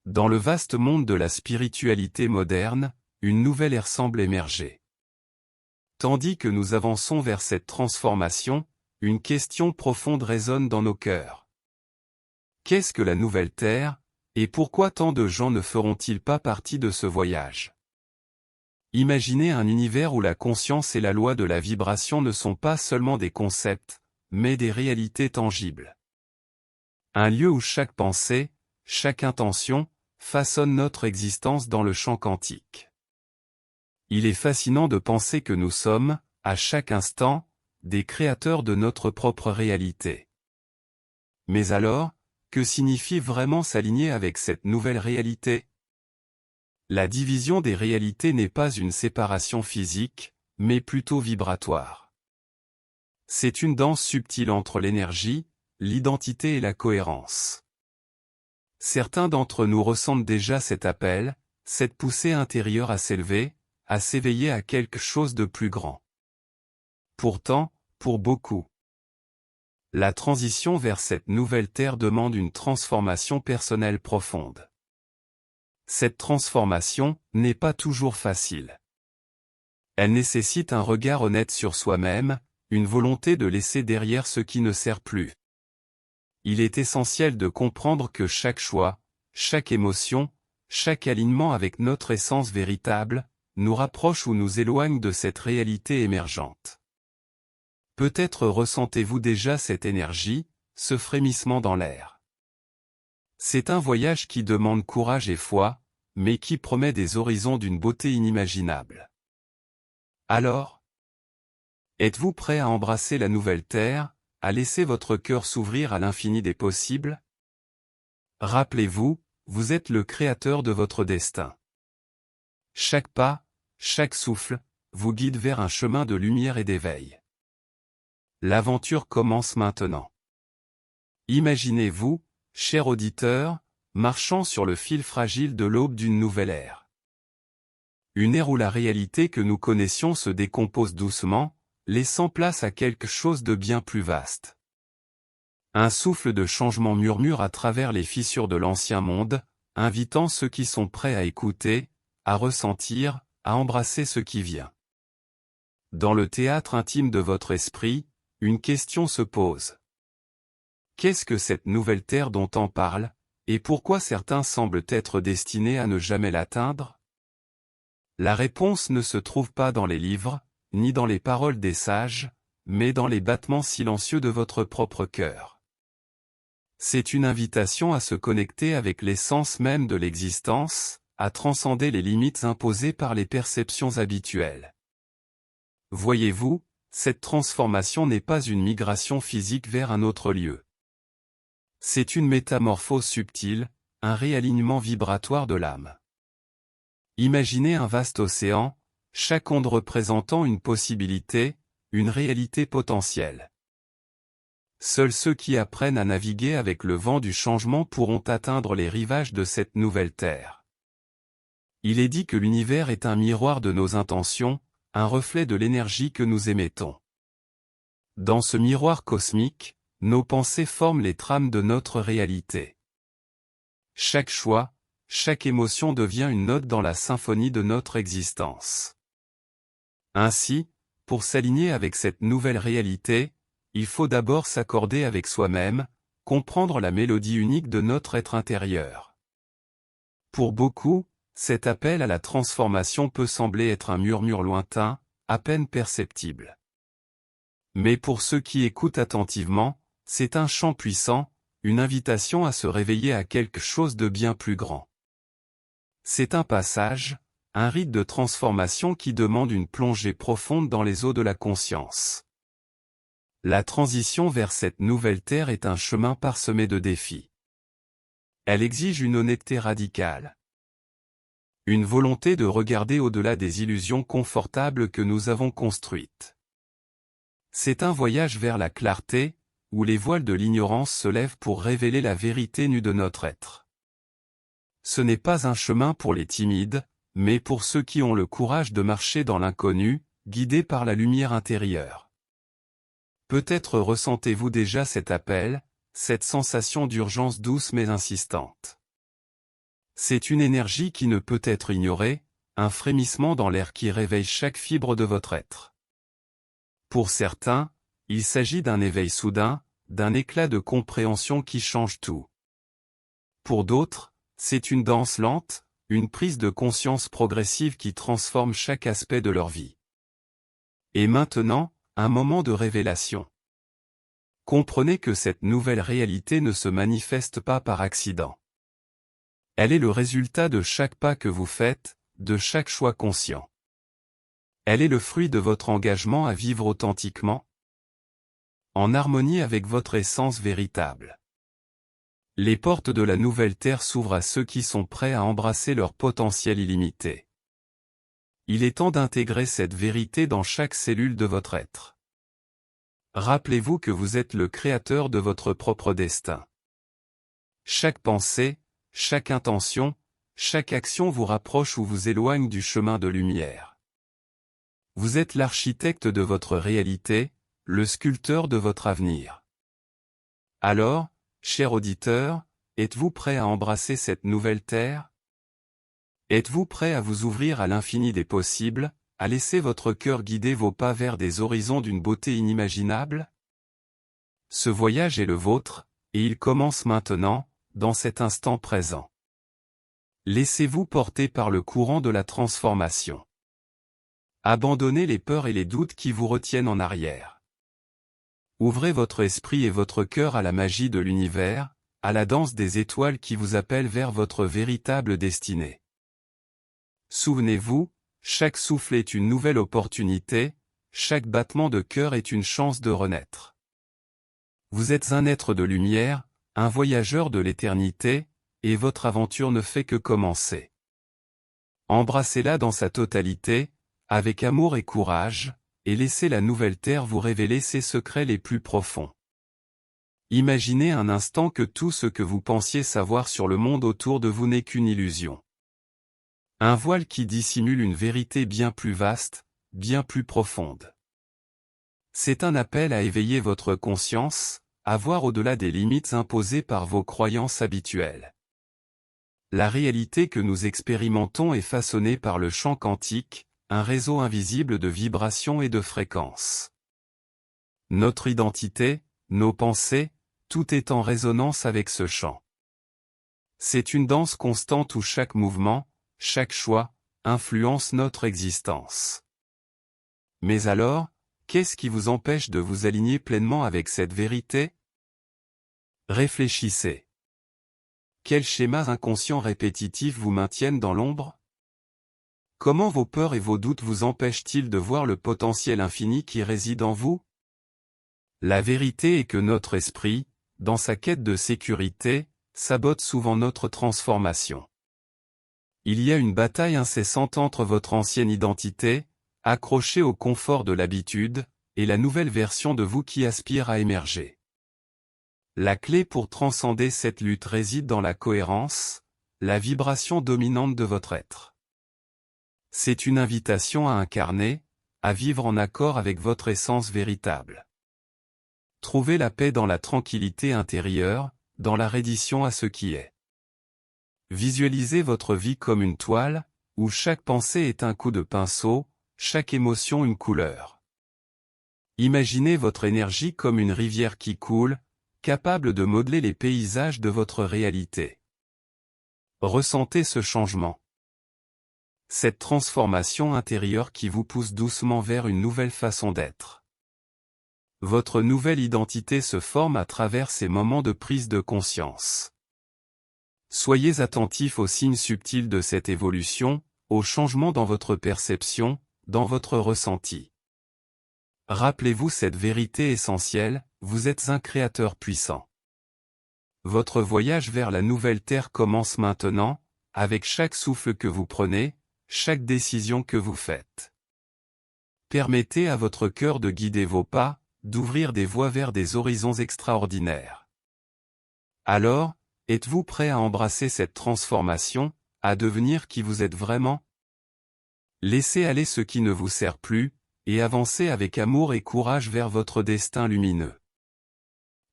Dans le vaste monde de la spiritualité moderne, une nouvelle ère semble émerger. Tandis que nous avançons vers cette transformation, une question profonde résonne dans nos cœurs. Qu'est-ce que la nouvelle Terre, et pourquoi tant de gens ne feront-ils pas partie de ce voyage? Imaginez un univers où la conscience et la loi de la vibration ne sont pas seulement des concepts, mais des réalités tangibles. Un lieu où chaque pensée, chaque intention, façonne notre existence dans le champ quantique. Il est fascinant de penser que nous sommes, à chaque instant, des créateurs de notre propre réalité. Mais alors, que signifie vraiment s'aligner avec cette nouvelle réalité? La division des réalités n'est pas une séparation physique, mais plutôt vibratoire. C'est une danse subtile entre l'énergie, l'identité et la cohérence. Certains d'entre nous ressentent déjà cet appel, cette poussée intérieure à s'élever, à s'éveiller à quelque chose de plus grand. Pourtant, pour beaucoup, la transition vers cette nouvelle Terre demande une transformation personnelle profonde. Cette transformation n'est pas toujours facile. Elle nécessite un regard honnête sur soi-même, une volonté de laisser derrière ce qui ne sert plus. Il est essentiel de comprendre que chaque choix, chaque émotion, chaque alignement avec notre essence véritable, nous rapproche ou nous éloigne de cette réalité émergente. Peut-être ressentez-vous déjà cette énergie, ce frémissement dans l'air. C'est un voyage qui demande courage et foi, mais qui promet des horizons d'une beauté inimaginable. Alors, êtes-vous prêt à embrasser la nouvelle Terre, à laisser votre cœur s'ouvrir à l'infini des possibles? Rappelez-vous, vous êtes le créateur de votre destin. Chaque pas, chaque souffle, vous guide vers un chemin de lumière et d'éveil. L'aventure commence maintenant. Imaginez-vous, cher auditeur, marchant sur le fil fragile de l'aube d'une nouvelle ère. Une ère où la réalité que nous connaissions se décompose doucement, laissant place à quelque chose de bien plus vaste. Un souffle de changement murmure à travers les fissures de l'ancien monde, invitant ceux qui sont prêts à écouter, à ressentir, à embrasser ce qui vient. Dans le théâtre intime de votre esprit, une question se pose. Qu'est-ce que cette nouvelle Terre dont on parle, et pourquoi certains semblent être destinés à ne jamais l'atteindre? La réponse ne se trouve pas dans les livres, ni dans les paroles des sages, mais dans les battements silencieux de votre propre cœur. C'est une invitation à se connecter avec l'essence même de l'existence, à transcender les limites imposées par les perceptions habituelles. Voyez-vous, cette transformation n'est pas une migration physique vers un autre lieu. C'est une métamorphose subtile, un réalignement vibratoire de l'âme. Imaginez un vaste océan, chaque onde représentant une possibilité, une réalité potentielle. Seuls ceux qui apprennent à naviguer avec le vent du changement pourront atteindre les rivages de cette nouvelle Terre. Il est dit que l'univers est un miroir de nos intentions, un reflet de l'énergie que nous émettons. Dans ce miroir cosmique, nos pensées forment les trames de notre réalité. Chaque choix, chaque émotion devient une note dans la symphonie de notre existence. Ainsi, pour s'aligner avec cette nouvelle réalité, il faut d'abord s'accorder avec soi-même, comprendre la mélodie unique de notre être intérieur. Pour beaucoup, cet appel à la transformation peut sembler être un murmure lointain, à peine perceptible. Mais pour ceux qui écoutent attentivement, c'est un chant puissant, une invitation à se réveiller à quelque chose de bien plus grand. C'est un passage, un rite de transformation qui demande une plongée profonde dans les eaux de la conscience. La transition vers cette nouvelle Terre est un chemin parsemé de défis. Elle exige une honnêteté radicale. Une volonté de regarder au-delà des illusions confortables que nous avons construites. C'est un voyage vers la clarté, où les voiles de l'ignorance se lèvent pour révéler la vérité nue de notre être. Ce n'est pas un chemin pour les timides, mais pour ceux qui ont le courage de marcher dans l'inconnu, guidés par la lumière intérieure. Peut-être ressentez-vous déjà cet appel, cette sensation d'urgence douce mais insistante. C'est une énergie qui ne peut être ignorée, un frémissement dans l'air qui réveille chaque fibre de votre être. Pour certains, il s'agit d'un éveil soudain, d'un éclat de compréhension qui change tout. Pour d'autres, c'est une danse lente, une prise de conscience progressive qui transforme chaque aspect de leur vie. Et maintenant, un moment de révélation. Comprenez que cette nouvelle réalité ne se manifeste pas par accident. Elle est le résultat de chaque pas que vous faites, de chaque choix conscient. Elle est le fruit de votre engagement à vivre authentiquement, en harmonie avec votre essence véritable. Les portes de la nouvelle terre s'ouvrent à ceux qui sont prêts à embrasser leur potentiel illimité. Il est temps d'intégrer cette vérité dans chaque cellule de votre être. Rappelez-vous que vous êtes le créateur de votre propre destin. Chaque pensée, chaque intention, chaque action vous rapproche ou vous éloigne du chemin de lumière. Vous êtes l'architecte de votre réalité, le sculpteur de votre avenir. Alors, cher auditeur, êtes-vous prêt à embrasser cette nouvelle terre? Êtes-vous prêt à vous ouvrir à l'infini des possibles, à laisser votre cœur guider vos pas vers des horizons d'une beauté inimaginable? Ce voyage est le vôtre, et il commence maintenant, dans cet instant présent. Laissez-vous porter par le courant de la transformation. Abandonnez les peurs et les doutes qui vous retiennent en arrière. Ouvrez votre esprit et votre cœur à la magie de l'univers, à la danse des étoiles qui vous appellent vers votre véritable destinée. Souvenez-vous, chaque souffle est une nouvelle opportunité, chaque battement de cœur est une chance de renaître. Vous êtes un être de lumière, un voyageur de l'éternité, et votre aventure ne fait que commencer. Embrassez-la dans sa totalité, avec amour et courage, et laissez la nouvelle terre vous révéler ses secrets les plus profonds. Imaginez un instant que tout ce que vous pensiez savoir sur le monde autour de vous n'est qu'une illusion. Un voile qui dissimule une vérité bien plus vaste, bien plus profonde. C'est un appel à éveiller votre conscience, à voir au-delà des limites imposées par vos croyances habituelles. La réalité que nous expérimentons est façonnée par le champ quantique, un réseau invisible de vibrations et de fréquences. Notre identité, nos pensées, tout est en résonance avec ce champ. C'est une danse constante où chaque mouvement, chaque choix, influence notre existence. Mais alors, qu'est-ce qui vous empêche de vous aligner pleinement avec cette vérité? Réfléchissez. Quels schémas inconscients répétitifs vous maintiennent dans l'ombre? Comment vos peurs et vos doutes vous empêchent-ils de voir le potentiel infini qui réside en vous? La vérité est que notre esprit, dans sa quête de sécurité, sabote souvent notre transformation. Il y a une bataille incessante entre votre ancienne identité, accrochée au confort de l'habitude, et la nouvelle version de vous qui aspire à émerger. La clé pour transcender cette lutte réside dans la cohérence, la vibration dominante de votre être. C'est une invitation à incarner, à vivre en accord avec votre essence véritable. Trouvez la paix dans la tranquillité intérieure, dans la reddition à ce qui est. Visualisez votre vie comme une toile, où chaque pensée est un coup de pinceau, chaque émotion une couleur. Imaginez votre énergie comme une rivière qui coule, capable de modeler les paysages de votre réalité. Ressentez ce changement. Cette transformation intérieure qui vous pousse doucement vers une nouvelle façon d'être. Votre nouvelle identité se forme à travers ces moments de prise de conscience. Soyez attentifs aux signes subtils de cette évolution, aux changements dans votre perception, dans votre ressenti. Rappelez-vous cette vérité essentielle, vous êtes un créateur puissant. Votre voyage vers la nouvelle terre commence maintenant, avec chaque souffle que vous prenez, chaque décision que vous faites. Permettez à votre cœur de guider vos pas, d'ouvrir des voies vers des horizons extraordinaires. Alors, êtes-vous prêt à embrasser cette transformation, à devenir qui vous êtes vraiment? Laissez aller ce qui ne vous sert plus, et avancez avec amour et courage vers votre destin lumineux.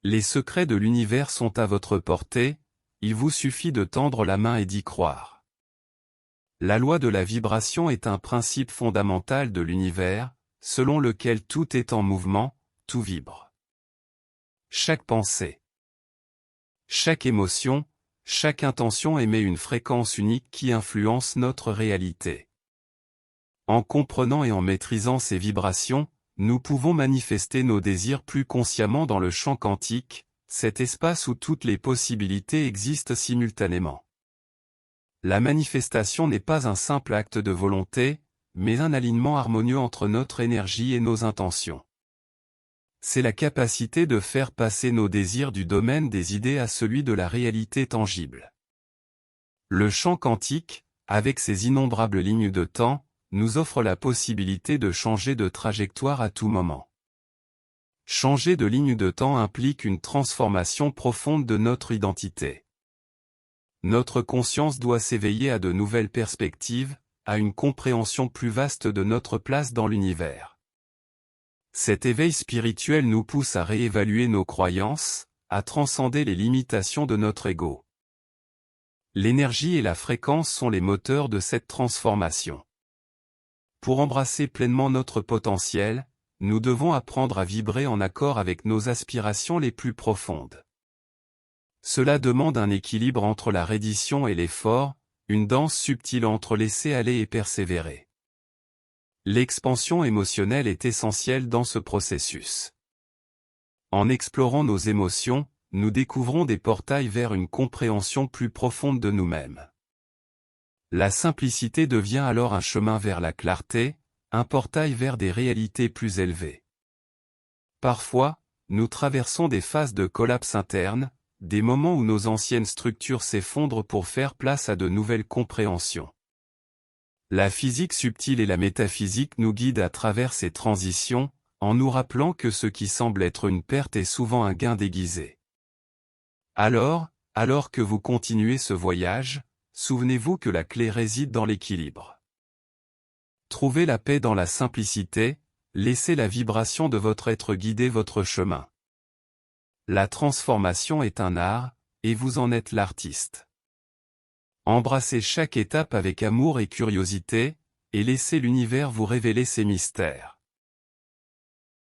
Les secrets de l'univers sont à votre portée, il vous suffit de tendre la main et d'y croire. La loi de la vibration est un principe fondamental de l'univers, selon lequel tout est en mouvement, tout vibre. Chaque pensée, chaque émotion, chaque intention émet une fréquence unique qui influence notre réalité. En comprenant et en maîtrisant ces vibrations, nous pouvons manifester nos désirs plus consciemment dans le champ quantique, cet espace où toutes les possibilités existent simultanément. La manifestation n'est pas un simple acte de volonté, mais un alignement harmonieux entre notre énergie et nos intentions. C'est la capacité de faire passer nos désirs du domaine des idées à celui de la réalité tangible. Le champ quantique, avec ses innombrables lignes de temps, nous offre la possibilité de changer de trajectoire à tout moment. Changer de ligne de temps implique une transformation profonde de notre identité. Notre conscience doit s'éveiller à de nouvelles perspectives, à une compréhension plus vaste de notre place dans l'univers. Cet éveil spirituel nous pousse à réévaluer nos croyances, à transcender les limitations de notre ego. L'énergie et la fréquence sont les moteurs de cette transformation. Pour embrasser pleinement notre potentiel, nous devons apprendre à vibrer en accord avec nos aspirations les plus profondes. Cela demande un équilibre entre la reddition et l'effort, une danse subtile entre laisser aller et persévérer. L'expansion émotionnelle est essentielle dans ce processus. En explorant nos émotions, nous découvrons des portails vers une compréhension plus profonde de nous-mêmes. La simplicité devient alors un chemin vers la clarté, un portail vers des réalités plus élevées. Parfois, nous traversons des phases de collapse interne, des moments où nos anciennes structures s'effondrent pour faire place à de nouvelles compréhensions. La physique subtile et la métaphysique nous guident à travers ces transitions, en nous rappelant que ce qui semble être une perte est souvent un gain déguisé. Alors que vous continuez ce voyage, souvenez-vous que la clé réside dans l'équilibre. Trouvez la paix dans la simplicité, laissez la vibration de votre être guider votre chemin. La transformation est un art, et vous en êtes l'artiste. Embrassez chaque étape avec amour et curiosité, et laissez l'univers vous révéler ses mystères.